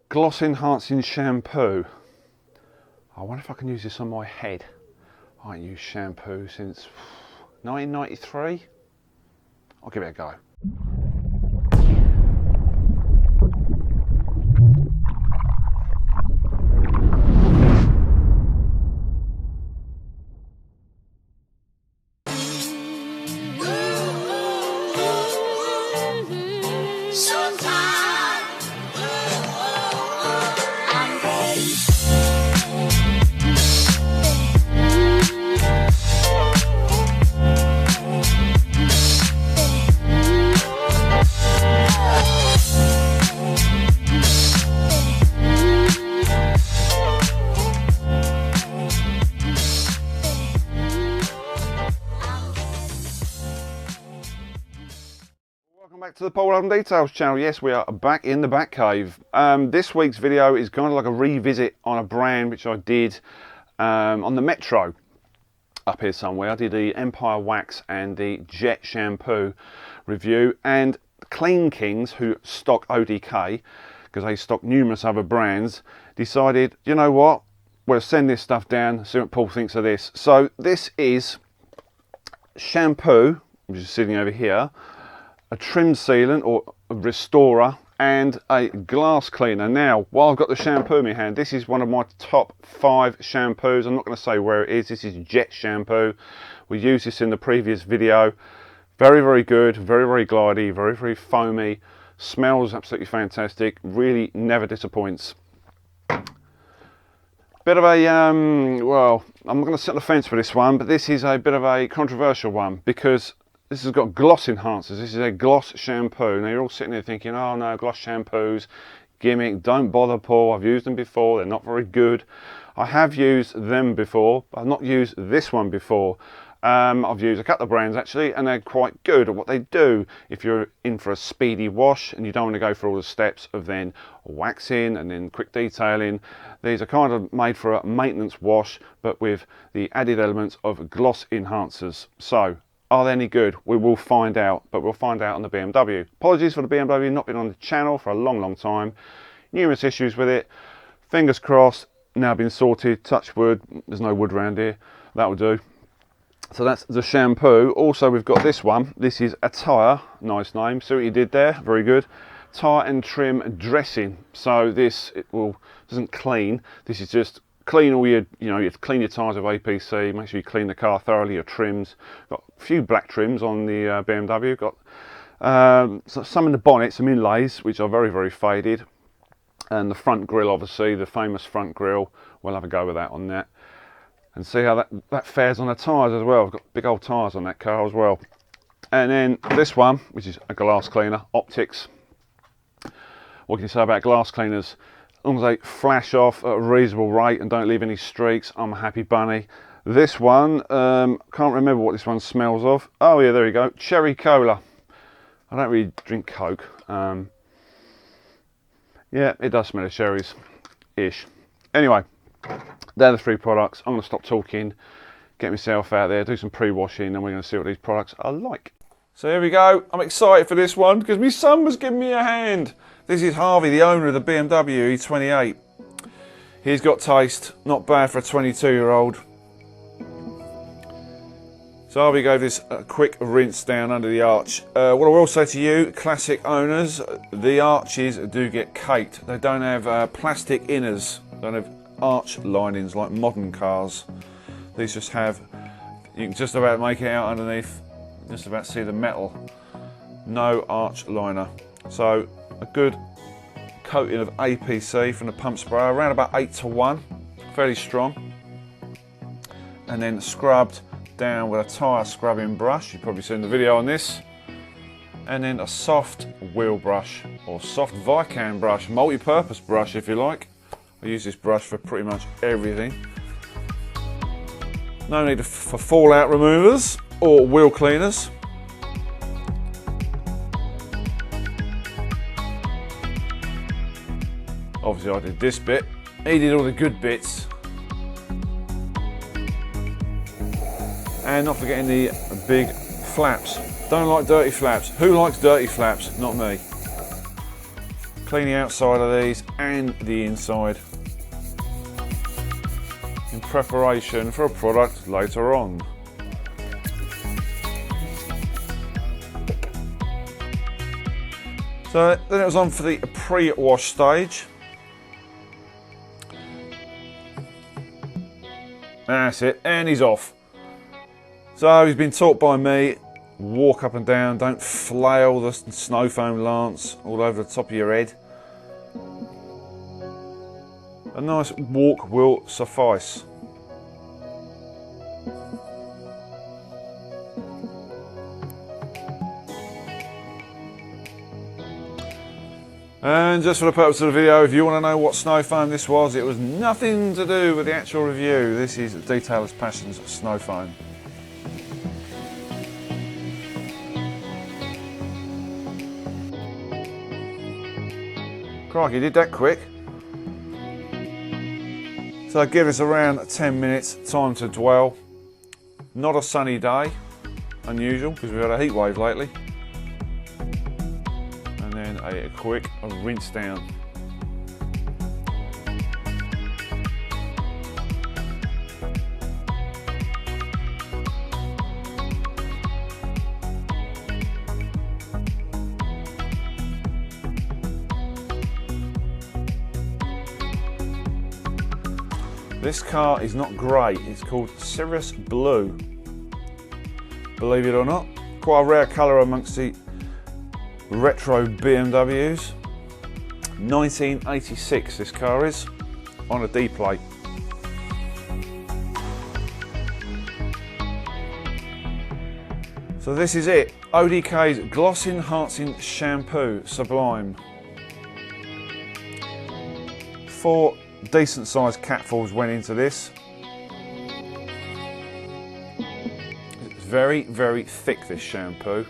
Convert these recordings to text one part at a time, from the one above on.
gloss enhancing shampoo. I wonder if I can use this on my head. I ain't used shampoo since 1993. I'll give it a go. Back to the Brad and Details channel. Yes, we are back in the Batcave. This week's video is kind of like a revisit on a brand which I did on the Metro up here somewhere. I did the Empire Wax and the Jet Shampoo review, and Cleankings, who stock ODK, because they stock numerous other brands, decided, you know what, we'll send this stuff down, see what Paul thinks of this. So this is shampoo, which is sitting over here, a trim sealant or a restorer, and a glass cleaner. Now, while I've got the shampoo in my hand, this is one of my top 5 shampoos. I'm not going to say where it is. This is Jet Shampoo. We used this in the previous video. Very, very good, very, very glidey, very, very foamy. Smells absolutely fantastic. Really never disappoints. Bit of a, well, I'm not going to sit on the fence for this one, but this is a bit of a controversial one because this has got gloss enhancers. This is a gloss shampoo. Now you're all sitting there thinking, oh no, gloss shampoos, gimmick, don't bother Paul, I've used them before, they're not very good. I have used them before, but I've not used this one before. I've used a couple of brands actually, and they're quite good at what they do. If you're in for a speedy wash and you don't want to go through all the steps of then waxing and then quick detailing, these are kind of made for a maintenance wash, but with the added elements of gloss enhancers. So, are they any good? We will find out, but we'll find out on the BMW. Apologies for the BMW not been on the channel for a long, long time. Numerous issues with it. Fingers crossed, now been sorted. Touch wood, there's no wood around here. That will do. So that's the shampoo. Also, we've got this one. This is Attire, nice name. See what you did there? Very good. Tire and trim dressing. So this doesn't clean. This is just clean all your, you have to clean your tyres with APC, make sure you clean the car thoroughly, your trims. Got a few black trims on the BMW, got some in the bonnet, some inlays, which are very, very faded. And the front grille, obviously, the famous front grille, we'll have a go with that on that. And see how that fares on the tyres as well. I've got big old tyres on that car as well. And then this one, which is a glass cleaner, Optics. What can you say about glass cleaners? As long as they flash off at a reasonable rate and don't leave any streaks, I'm a happy bunny. This one, can't remember what this one smells of. Oh yeah, there we go, cherry cola. I don't really drink Coke. Yeah, it does smell of cherries-ish. Anyway, they're the 3 products. I'm going to stop talking, get myself out there, do some pre-washing, and we're going to see what these products are like. So here we go. I'm excited for this one because my son was giving me a hand. This is Harvey, the owner of the BMW E28. He's got taste, not bad for a 22-year-old. So Harvey gave this a quick rinse down under the arch. What I will say to you, classic owners, the arches do get caked. They don't have plastic inners, don't have arch linings like modern cars. These just have, you can just about make it out underneath, just about see the metal. No arch liner. So a good coating of APC from the pump sprayer, around about 8 to 1, fairly strong. And then scrubbed down with a tyre scrubbing brush. You've probably seen the video on this. And then a soft wheel brush or soft Vicam brush, multi-purpose brush if you like. I use this brush for pretty much everything. No need for fallout removers or wheel cleaners. Obviously I did this bit, he did all the good bits. And not forgetting the big flaps. Don't like dirty flaps. Who likes dirty flaps? Not me. Clean the outside of these and the inside in preparation for a product later on. So then it was on for the pre-wash stage. That's it, and he's off. So he's been taught by me, walk up and down, don't flail the snow foam lance all over the top of your head. A nice walk will suffice. And just for the purpose of the video, if you want to know what snow foam this was, it was nothing to do with the actual review. This is Detailer's Passions snow foam. Crikey, did that quick. So give us around 10 minutes time to dwell. Not a sunny day, unusual because we've had a heat wave lately. And then a quick rinse down. This car is not grey, it's called Cirrus Blue. Believe it or not, quite a rare colour amongst the retro BMWs. 1986 this car is, on a D plate. So this is it, ODK's Gloss Enhancing Shampoo Sublime. 4 decent sized catfuls went into this. It's very, very thick, this shampoo.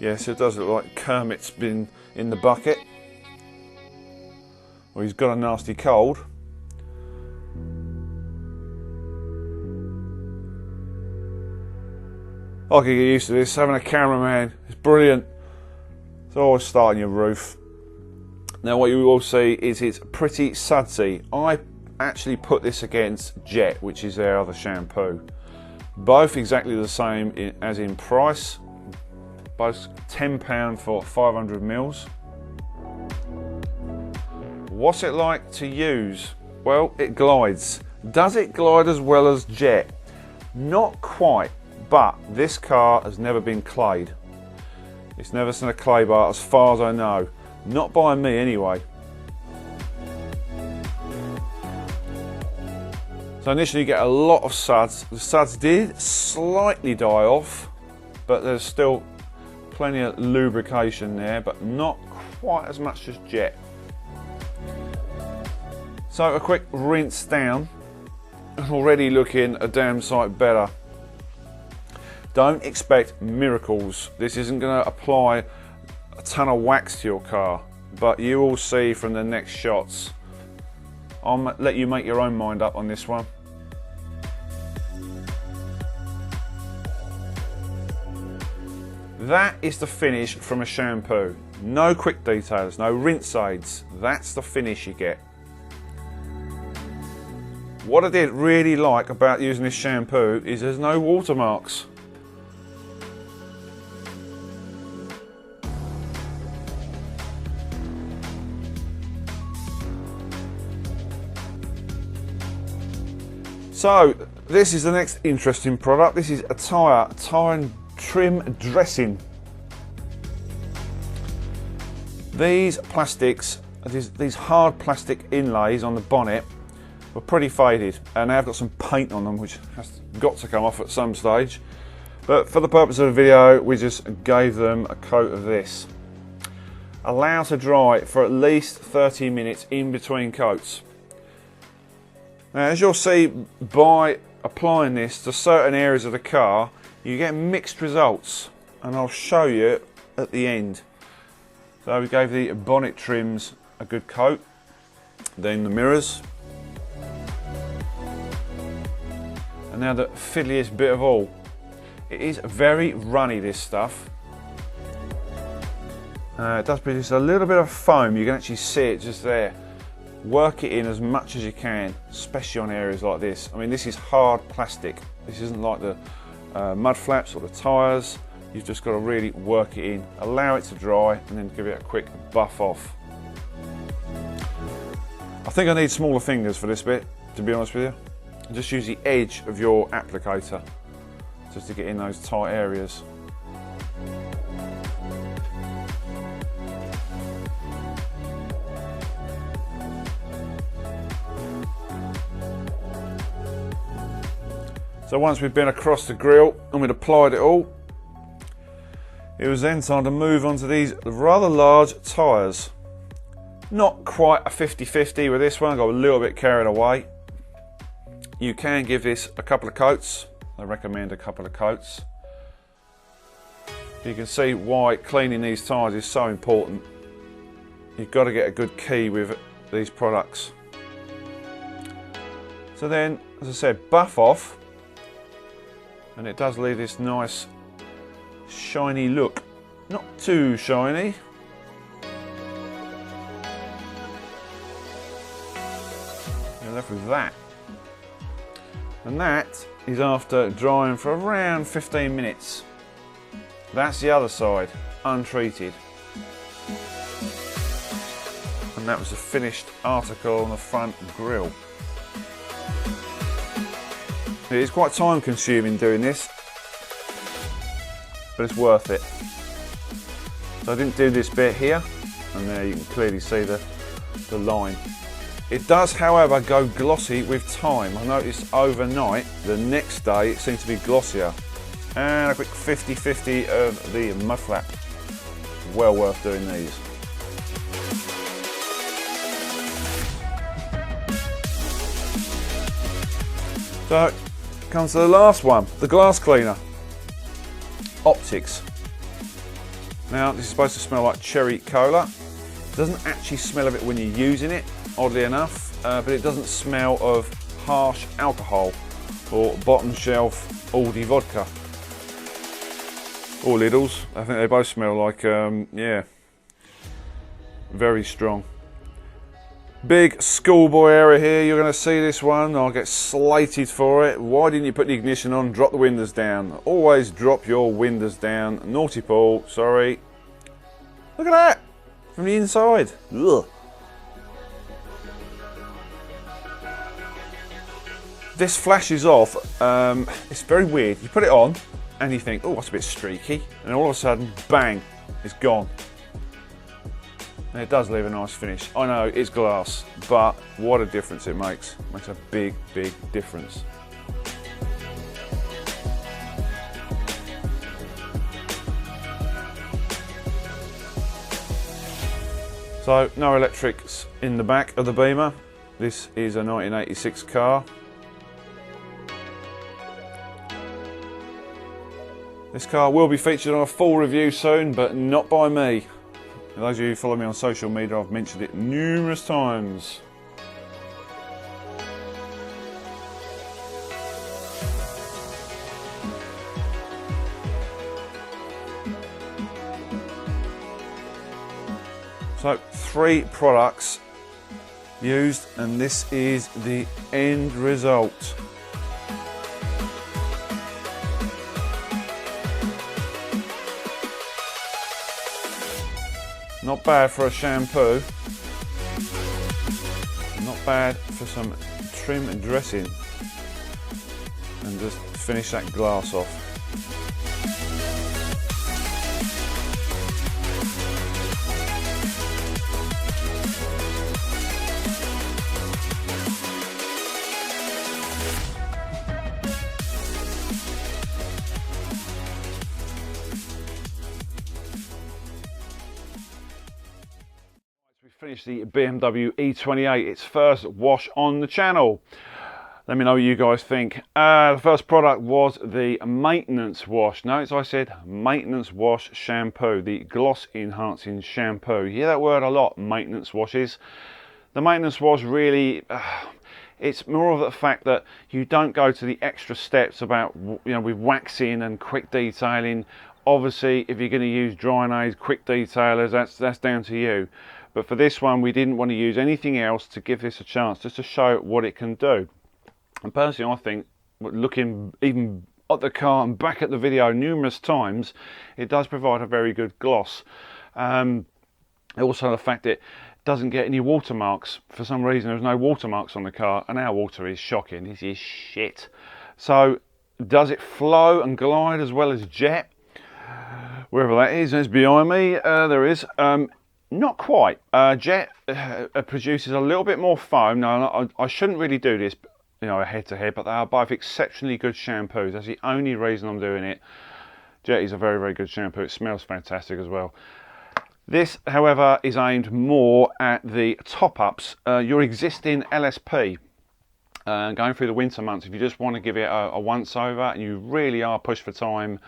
Yes, it does look like Kermit's been in the bucket. Or he's got a nasty cold. I can get used to this, having a cameraman. It's brilliant. It's always starting your roof. Now what you will see is it's pretty sudsy. I actually put this against Jet, which is their other shampoo. Both exactly the same as in price. Both £10 for 500 mils. What's it like to use? Well, it glides. Does it glide as well as Jet? Not quite, but this car has never been clayed. It's never seen a clay bar as far as I know. Not by me anyway. So initially you get a lot of suds. The suds did slightly die off, but there's still plenty of lubrication there, but not quite as much as Jet. So a quick rinse down, already looking a damn sight better. Don't expect miracles. This isn't going to apply a ton of wax to your car, but you will see from the next shots. I'll let you make your own mind up on this one. That is the finish from a shampoo. No quick details, no rinse aids. That's the finish you get. What I did really like about using this shampoo is there's no watermarks. So this is the next interesting product. This is a tyre and trim dressing. These plastics, these hard plastic inlays on the bonnet were pretty faded, and now I've got some paint on them which has got to come off at some stage. But for the purpose of the video, we just gave them a coat of this. Allow to dry for at least 30 minutes in between coats. Now, as you'll see, by applying this to certain areas of the car, you get mixed results, and I'll show you at the end. So we gave the bonnet trims a good coat, then the mirrors, and now the fiddliest bit of all. It is very runny, this stuff. It does produce a little bit of foam. You can actually see it just there. Work it in as much as you can, especially on areas like this. I mean, this is hard plastic. This isn't like the mud flaps or the tyres. You've just got to really work it in, allow it to dry, and then give it a quick buff off. I think I need smaller fingers for this bit, to be honest with you. Just use the edge of your applicator just to get in those tight areas. So once we've been across the grill and we'd applied it all, it was then time to move on to these rather large tyres. Not quite a 50-50 with this one, I got a little bit carried away. You can give this a couple of coats. I recommend a couple of coats. You can see why cleaning these tyres is so important. You've got to get a good key with these products. So then, as I said, buff off. And it does leave this nice shiny look. Not too shiny. You're left with that. And that is after drying for around 15 minutes. That's the other side, untreated. And that was the finished article on the front grille. It is quite time consuming doing this, but it's worth it. So I didn't do this bit here, and there you can clearly see the line. It does, however, go glossy with time. I noticed overnight, the next day, it seemed to be glossier. And a quick 50-50 of the mud flap. Well worth doing these. So, comes to the last one, the glass cleaner. Optics. Now, this is supposed to smell like cherry cola. It doesn't actually smell of it when you're using it, oddly enough, but it doesn't smell of harsh alcohol or bottom shelf Aldi vodka. Or Lidl's. I think they both smell like, yeah, very strong. Big schoolboy area here, you're going to see this one, I'll get slated for it. Why didn't you put the ignition on, drop the windows down? Always drop your windows down. Naughty Paul, sorry. Look at that, from the inside. Ugh. This flashes off, it's very weird. You put it on and you think, oh, that's a bit streaky. And all of a sudden, bang, it's gone. And it does leave a nice finish. I know it's glass, but what a difference it makes. It makes a big, big difference. So, no electrics in the back of the Beamer. This is a 1986 car. This car will be featured on a full review soon, but not by me. For those of you who follow me on social media, I've mentioned it numerous times. So, 3 products used, and this is the end result. Not bad for a shampoo, not bad for some trim and dressing, and just finish that glass off. Finished the BMW E28, its first wash on the channel. Let me know what you guys think. The first product was the maintenance wash. Notice I said maintenance wash shampoo, the gloss enhancing shampoo. You hear that word a lot, maintenance washes. The maintenance wash really, it's more of the fact that you don't go to the extra steps about, you know, with waxing and quick detailing Obviously, if you're going to use drying aids, quick detailers, that's down to you. But for this one, we didn't want to use anything else to give this a chance, just to show what it can do. And personally, I think, looking even at the car and back at the video numerous times, it does provide a very good gloss. Also, the fact that it doesn't get any watermarks. For some reason, there's no watermarks on the car, and our water is shocking. This is shit. So, does it flow and glide as well as jet? Wherever that is, there's behind me. There is. Not quite. Jet produces a little bit more foam. Now, I shouldn't really do this, head to head, but they are both exceptionally good shampoos. That's the only reason I'm doing it. Jet is a very, very good shampoo. It smells fantastic as well. This, however, is aimed more at the top-ups. Your existing LSP, going through the winter months, if you just want to give it a once-over and you really are pushed for time,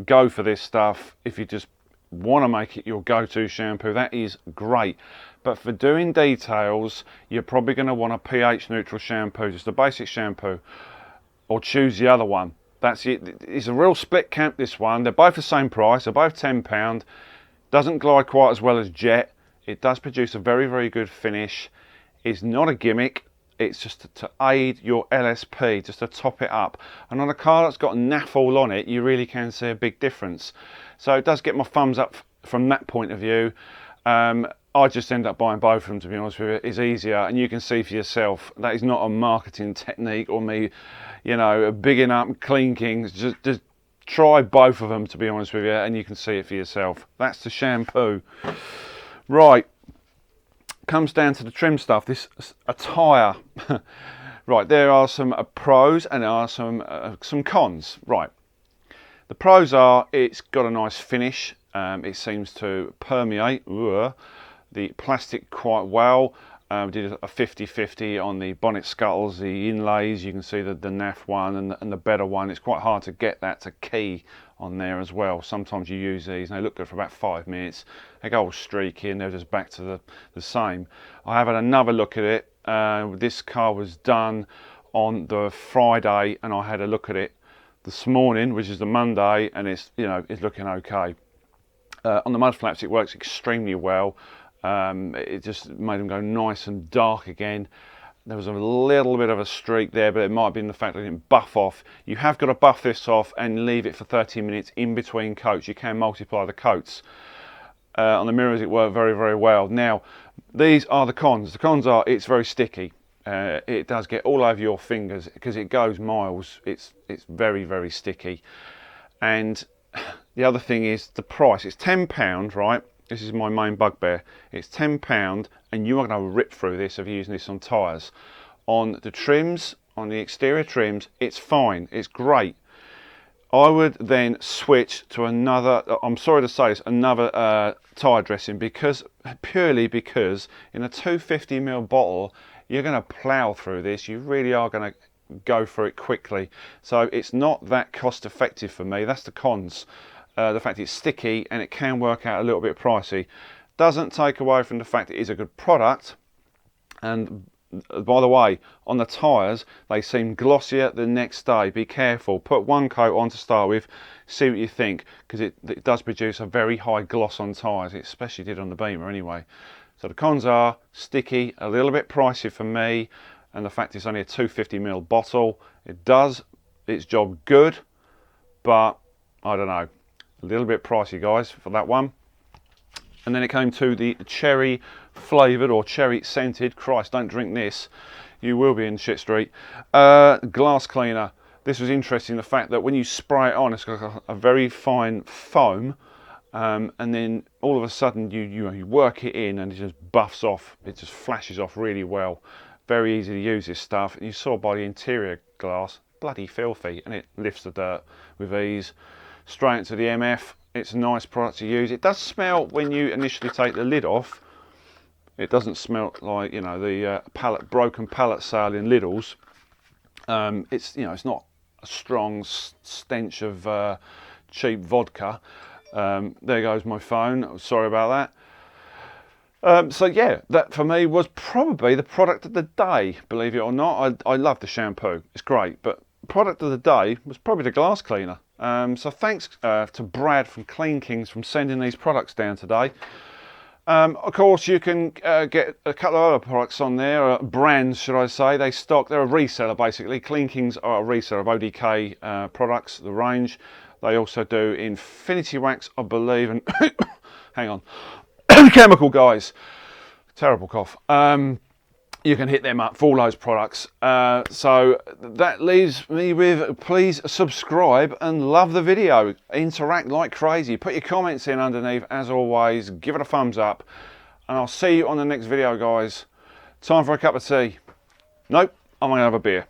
go for this stuff. If you just want to make it your go-to shampoo, that is great. But for doing details, you're probably going to want a pH neutral shampoo, just a basic shampoo, or choose the other one. That's it. It's a real split camp, this one. They're both the same price. They're both £10. Doesn't glide quite as well as Jet. It does produce a very, very good finish. It's not a gimmick. It's just to aid your LSP, just to top it up. And on a car that's got Nightfall on it, you really can see a big difference. So it does get my thumbs up from that point of view. I just end up buying both of them, to be honest with you. It's easier, and you can see for yourself. That is not a marketing technique or me, bigging up Cleankings. Just try both of them, to be honest with you, and you can see it for yourself. That's the shampoo. Right. Comes down to the trim stuff. This attire. Right, there are some pros and there are some cons. Right, the pros are it's got a nice finish. It seems to permeate the plastic quite well. Did a 50-50 on the bonnet scuttles, the inlays. You can see the NAF one and the better one. It's quite hard to get that to key on there as well. Sometimes you use these and they look good for about 5 minutes. They go all streaky and they're just back to the same. I have had another look at it. This car was done on the Friday and I had a look at it this morning, which is the Monday, and it's looking okay. On the mud flaps it works extremely well. It just made them go nice and dark again. There was a little bit of a streak there, but it might have been the fact that it didn't buff off. You have got to buff this off and leave it for 30 minutes in between coats. You can multiply the coats. On the mirrors it worked very, very well. Now, these are the cons. The cons are it's very sticky. It does get all over your fingers because it goes miles. It's very, very sticky. And the other thing is the price. It's £10, right? This is my main bugbear. It's £10 and you are going to rip through this if you're using this on tyres. On the trims, on the exterior trims, it's fine. It's great. I would then switch to another, I'm sorry to say this, another tyre dressing purely because in a 250ml bottle, you're going to plough through this. You really are going to go through it quickly. So it's not that cost effective for me. That's the cons. The fact it's sticky and it can work out a little bit pricey. Doesn't take away from the fact it is a good product. And by the way, on the tyres, they seem glossier the next day. Be careful. Put one coat on to start with, see what you think, because it does produce a very high gloss on tyres. It especially did on the Beamer anyway. So the cons are sticky, a little bit pricey for me, and the fact it's only a 250ml bottle. It does its job good, but I don't know. A little bit pricey, guys, for that one. And then it came to the cherry flavoured or cherry scented. Christ, don't drink this. You will be in shit street. Glass cleaner. This was interesting, the fact that when you spray it on, it's got a very fine foam. And then all of a sudden you work it in and it just buffs off. It just flashes off really well. Very easy to use this stuff. And you saw by the interior glass, bloody filthy. And it lifts the dirt with ease. Straight into the MF. It's a nice product to use. It does smell when you initially take the lid off. It doesn't smell like the broken pallet sale in Lidl's. It's not a strong stench of cheap vodka. There goes my phone. Sorry about that. So yeah, that for me was probably the product of the day. Believe it or not, I love the shampoo. It's great, but product of the day was probably the glass cleaner. So thanks to Brad from Cleankings from sending these products down today. Of course, you can get a couple of other products on there, brands should I say. They're a reseller basically. Cleankings are a reseller of ODK products, the range. They also do Infinity Wax, I believe, and hang on, Chemical Guys. Terrible cough. You can hit them up for all those products. So that leaves me with, please subscribe and love the video. Interact like crazy. Put your comments in underneath as always. Give it a thumbs up. And I'll see you on the next video, guys. Time for a cup of tea. Nope, I'm going to have a beer.